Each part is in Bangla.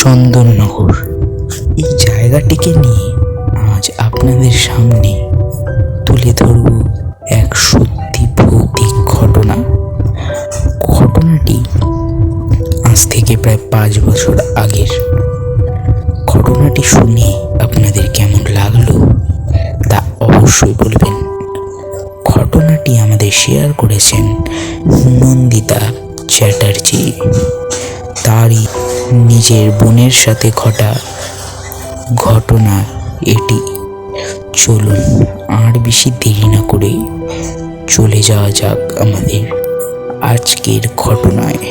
চন্দননগর। এই জায়গাটিকে নিয়ে আজ আপনাদের সামনে তুলে ধরব এক সত্যি ভৌতিক ঘটনা। ঘটনাটি আজ থেকে প্রায় 5 বছর আগের। ঘটনাটি শুনে আপনাদের কেমন লাগলো তা অবশ্যই বলবেন। ঘটনাটি আমাদের শেয়ার করেছেন নন্দিতা চ্যাটার্জি। তারই নিজের বোনের সাথে ঘটা ঘটনা এটি। চলুন আর বেশি দেরি না করে চলে যাওয়া যাক আমাদের আজকের ঘটনায়।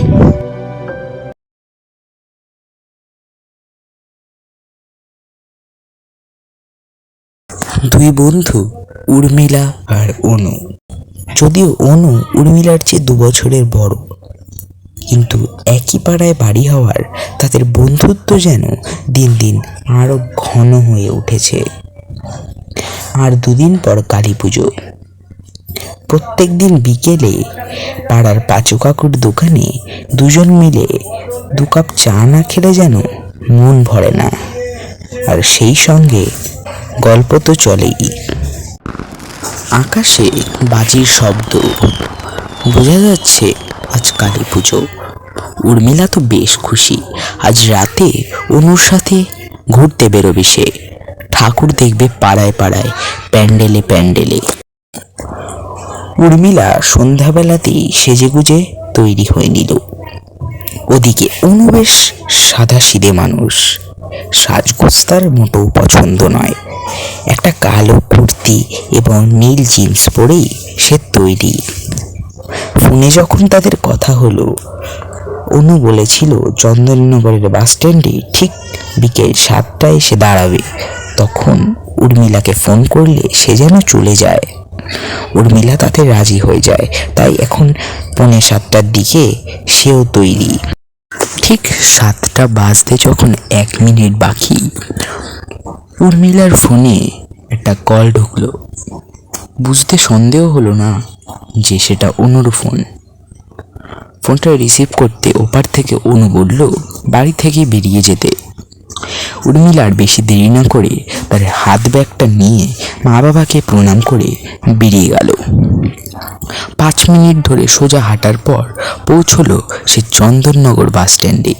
দুই বন্ধু, উর্মিলা আর অনু। যদিও অনু উর্মিলার চেয়ে 2 বছরের বড়, কিন্তু একই পাড়ায় বাড়ি হওয়ার তাদের বন্ধুত্ব যেন দিন দিন আরো ঘন হয়ে উঠেছে। আর 2 দিন পর কালী পুজো। প্রত্যেক দিন বিকেলে পাড়ার পাঁচু কাকুর দোকানে দুজন মিলে 2 কাপ চা না খেলে যেন মন ভরে না। আর সেই সঙ্গে গল্প তো চলেই। আকাশে বাজির শব্দ, বোঝা যাচ্ছে আজ কালী পুজো। উর্মিলা তো বেশ খুশি। আজ রাতে অনুর সাথে ঘুরতে বেরোবে সে। ঠাকুর দেখবে পাড়ায় পাড়ায়, প্যান্ডেলে প্যান্ডেলে। উর্মিলা সন্ধ্যাবেলাতেই সেজেগুজে তৈরি হয়ে নিল। ওদিকে অনু বেশ সাদাসিধে মানুষ। সাজগোজ তার মোটেও পছন্দ নয়। একটা কালো কুর্তি এবং নীল জিন্স পরেই সে তৈরি। ফোনে যখন তাদের কথা হলো, অনু বলেছিল চন্দননগরের বাস স্ট্যান্ডে ঠিক বিকেল 7টায় এসে দাঁড়াবে। তখন উর্মিলাকে ফোন করলে সে যেন চলে যায়। উর্মিলা তাতে রাজি হয়ে যায়। তাই এখন 6:45টার দিকে সেও তৈরি। ঠিক 7টা বাজতে যখন 1 মিনিট বাকি, উর্মিলার ফোনে একটা কল ঢুকলো। বুঝতে সন্দেহ হলো না যে সেটা অনুর ফোন। ফোনটা রিসিভ করতে ওপার থেকে অনু বলল বাড়ি থেকে বেরিয়ে যেতে। উর্মিলা আর বেশি দেরি না করে তার হাত ব্যাগটা নিয়ে মা বাবাকে প্রণাম করে বেরিয়ে গেল। 5 মিনিট ধরে সোজা হাঁটার পর পৌঁছলো সে চন্দননগর বাস স্ট্যান্ডে।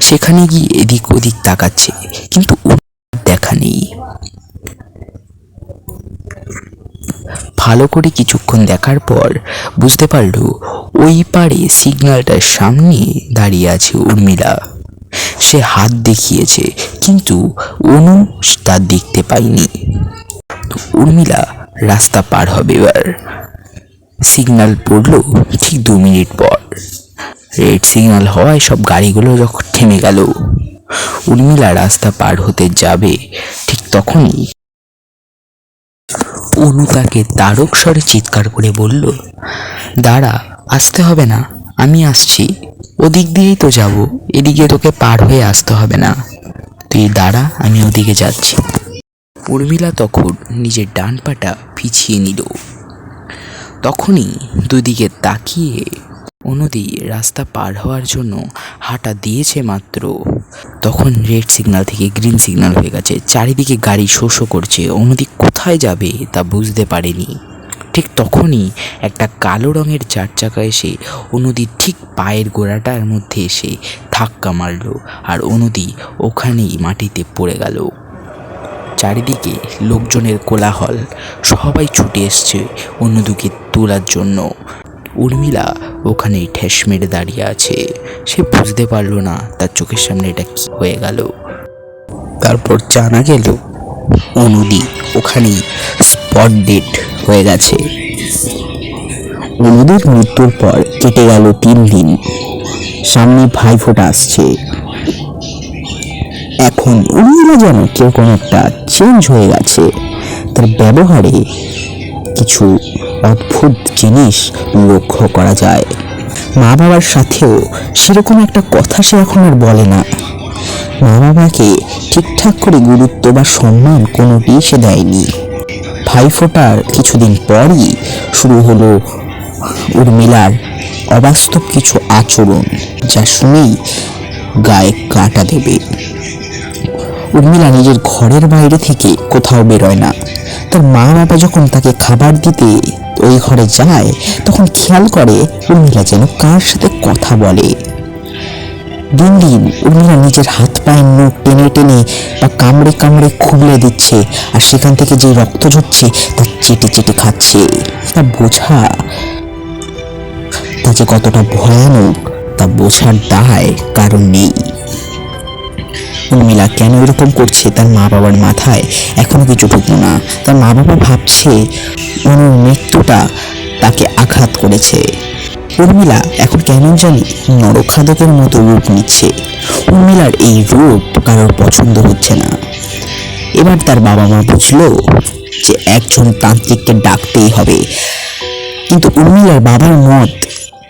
সেখানে গিয়ে এদিক ওদিক তাকাচ্ছে, কিন্তু দেখা নেই। ভালো করে কিছুক্ষণ দেখার পর বুঝতে পারল ওই পারে সিগন্যালটার সামনে দাঁড়িয়ে আছে উর্মিলা। সে হাত দেখিয়েছে, কিন্তু অনু তা দেখতে পায়নি। উর্মিলা রাস্তা পার হবে এবার। সিগন্যাল পড়লো ঠিক 2 মিনিট পর। রেড সিগন্যাল হওয়ায় সব গাড়িগুলো যখন থেমে গেল, উর্মিলা রাস্তা পার হতে যাবে, ঠিক তখনই অনু তাকে তারক স্বরে চিৎকার করে বলল, দাঁড়া, আসতে হবে না, আমি আসছি। ওদিক দিয়েই তো যাব, এদিকে তোকে পার হয়ে আসতে হবে না। তুই দাঁড়া, আমি ওদিকে যাচ্ছি। উর্মিলা তখন নিজের ডান পাটা পিছিয়ে নিল। তখনই দুদিকে তাকিয়ে অনুদি রাস্তা পার হওয়ার জন্য হাঁটা দিয়েছে মাত্র, তখন রেড সিগন্যাল থেকে গ্রিন সিগন্যাল হয়ে গেছে। চারিদিকে গাড়ি শো শো করছে। অনুদি কোথায় যাবে তা বুঝতে পারেনি। ঠিক তখনই একটা কালো রঙের 4 চাকা এসে অনুদির ঠিক পায়ের গোড়াটার মধ্যে এসে ধাক্কা মারল। আর অনুদি ওখানেই মাটিতে পড়ে গেল। চারিদিকে লোকজনের কোলাহল, সবাই ছুটে এসছে অনুদিকে তোলার জন্য। উর্মিলা ওখানেই ঠেস মেরে দাঁড়িয়ে আছে। সে বুঝতে পারল না তার চোখের সামনে এটা কি হয়ে গেল। তারপর জানা গেল অনুদি ওখানেই স্পট ডেড হয়ে গেছে। অনুদির মৃত্যুর পর কেটে গেল 3 দিন। সামনে ভাইফোঁটা আসছে। এখন উর্মিলা যেন কেউ কোনো একটা চেঞ্জ হয়ে গেছে। তার ব্যবহারে কিছু অদ্ভুত জিনিস লক্ষ্য করা যায়। মা বাবার সাথেও সেরকম একটা কথা সে এখন আর বলে না। মা বাবাকে ঠিকঠাক করে গুরুত্ব বা সম্মান কোনোটি সে দেয়নি। ভাইফোঁটার কিছুদিন পরই শুরু হলো উর্মিলার অবাস্তব কিছু আচরণ, যা শুনেই গায়ে কাঁটা দেবে। উর্মিলা নিজের ঘরের বাইরে থেকে কোথাও বেরোয় না। তার মা বাবা যখন তাকে খাবার দিতে ওই ঘরে যায় তখন খেয়াল করে উর্মিলা যেন কার সাথে কথা বলে। দিন দিন উর্মিলা নিজের হাত পায়ের নখ টেনে টেনে বা কামড়ে কামড়ে খুলে দিচ্ছে, আর সেখান থেকে যে রক্ত ঝরছে তা চেটে চেটে খাচ্ছে। তা বোঝা তা যে কতটা ভয়ানক তা বোঝার দায় কারণ নেই। উর্মিলা কেন এরকম করছে তার মা বাবার মাথায় এখনো কিছু ঢুকলো না। তার মা বাবা ভাবছে অনুর মৃত্যুটা তাকে আঘাত করেছে। উর্মিলা এখন কেমন জানি নরখাদকের মতো রূপ নিচ্ছে। উর্মিলার এই রূপ কারোর পছন্দ হচ্ছে না। এবার তার বাবা মা বুঝলো যে একজন তান্ত্রিককে ডাকতেই হবে, কিন্তু উর্মিলার বাবার মত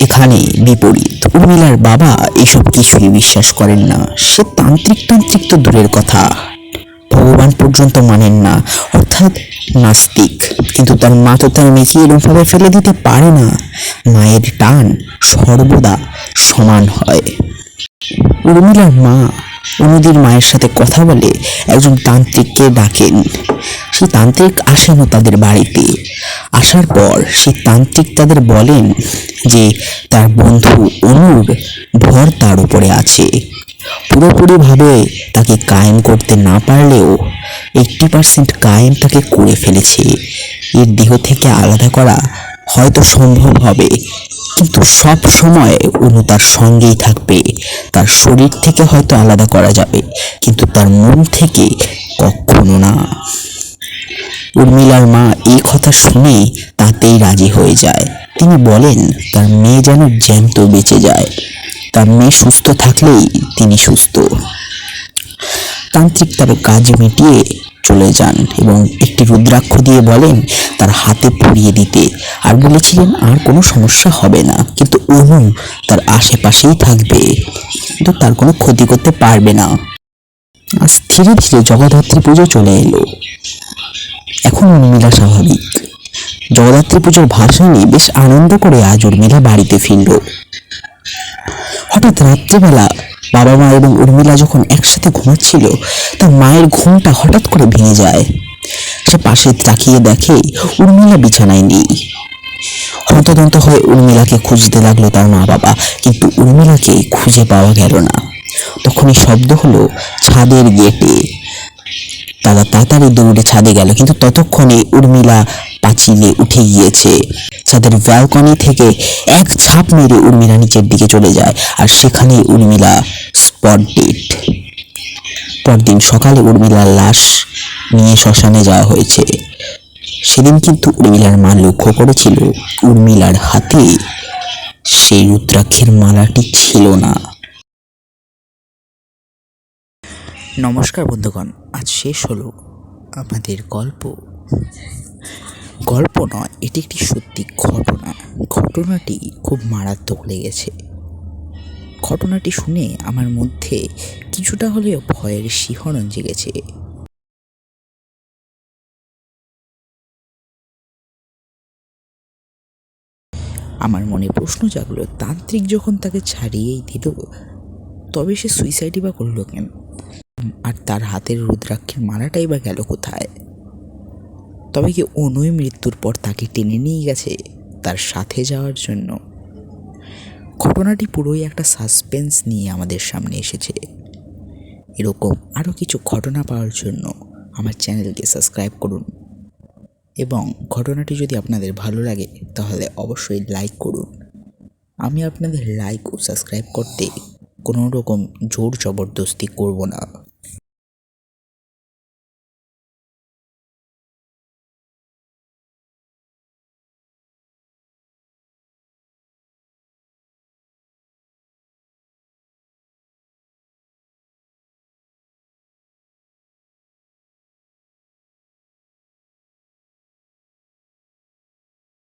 এখানে বিপরীত। উর্মিলার বাবা এসব কিছুই বিশ্বাস করেন না। সে তান্ত্রিক তো দূরের কথা, ভগবান পর্যন্ত মানেন না, অর্থাৎ নাস্তিক। কিন্তু তার মা তো তার মেয়েকে এরকমভাবে ফেলে দিতে পারে না। মায়ের টান সর্বদা সমান হয়। উর্মিলার মা অনুদির মায়ের সাথে কথা বলে একজন তান্ত্রিককে ডাকেন। সেই তান্ত্রিক আসেন তাদের বাড়িতে। আসার পর সেই তান্ত্রিক তাদের বলেন যে তার বন্ধু অনুর ভর তার উপরে আছে। পুরোপুরিভাবে তাকে কায়েম করতে না পারলেও 80% কায়েম তাকে করে ফেলেছে। এর দেহ থেকে আলাদা করা হয়তো সম্ভব হবে, কিন্তু সব সময় অনু তার সঙ্গেই থাকবে। তার শরীর থেকে হয়তো আলাদা করা যাবে, কিন্তু তার মন থেকে কখনো না। উর্মিলার মা এই কথা শুনে তাতেই রাজি হয়ে যায়। তিনি বলেন তার মেয়ে যেন জ্যান্ত বেঁচে যায়, তার মেয়ে সুস্থ থাকলেই তিনি সুস্থ। তান্ত্রিক তার কাজ মিটিয়ে চলে যান এবং একটি রুদ্রাক্ষ দিয়ে বলেন তার হাতে পরিয়ে দিতে, আর বলেছিলেন আর কোনো সমস্যা হবে না, কিন্তু অনু তার আশেপাশেই থাকবে, কিন্তু তার কোনো ক্ষতি করতে পারবে না। আজ ধীরে ধীরে জগদ্ধাত্রী পুজো চলে এলো। এখন উর্মিলা স্বাভাবিক। জগদ্ধাত্রী পুজোর ভাসানে বেশ আনন্দ করে আজ উর্মিলা বাড়িতে ফিরল। হঠাৎ রাত্রিবেলা বাবা মা এবং উর্মিলা যখন একসাথে ঘুমাচ্ছিল তার মায়ের ঘুমটা হঠাৎ করে ভেঙে যায়। সে পাশে তাকিয়ে দেখে উর্মিলা বিছানায় নেই। হন্তদন্ত হয়ে উর্মিলাকে খুঁজতে লাগলো তার মা বাবা, কিন্তু উর্মিলাকে খুঁজে পাওয়া গেল না। তখনই শব্দ হলো ছাদের গেটে। তারা তাড়াতাড়ি দৌড়ে ছাদে গেল, কিন্তু ততক্ষণে উর্মিলা পাঁচিলে উঠে গিয়েছে। ছাদের ব্যালকনি থেকে এক ঝাঁপ মেরে উর্মিলা নিচের দিকে চলে যায়, আর সেখানে উর্মিলা স্পট ডেড। পরদিন সকালে উর্মিলার লাশ নিয়ে শ্মশানে যাওয়া হয়েছে। সেদিন কিন্তু উর্মিলার মা লক্ষ্য করেছিল উর্মিলার হাতে সেই রুদ্রাক্ষের মালাটি ছিল না। নমস্কার বন্ধুগণ, আজ শেষ হলো আমাদের গল্প নয়, এটি একটি সত্যি ঘটনা। ঘটনাটি খুব মারাত্মক লেগেছে। ঘটনাটি শুনে আমার মধ্যে কিছুটা হলেও ভয়ের শিহরণ জেগেছে। আমার মনে প্রশ্ন জাগলো, তান্ত্রিক যখন তাকে ছাড়িয়েই দিল তবে সে সুইসাইডই বা করলো কেন? আর তার হাতের রুদ্রাক্ষের মালাটাই বা গেল কোথায়? তবে কি অনুই মৃত্যুর পর তাকে টেনে নিয়ে গেছে তার সাথে যাওয়ার জন্য? ঘটনাটি পুরোই একটা সাসপেন্স নিয়ে আমাদের সামনে এসেছে। এরকম আরও কিছু ঘটনা পাওয়ার জন্য আমার চ্যানেলকে সাবস্ক্রাইব করুন, এবং ঘটনাটি যদি আপনাদের ভালো লাগে তাহলে অবশ্যই লাইক করুন। আমি আপনাদের লাইক ও সাবস্ক্রাইব করতে কোনো রকম জোর জবরদস্তি করব না।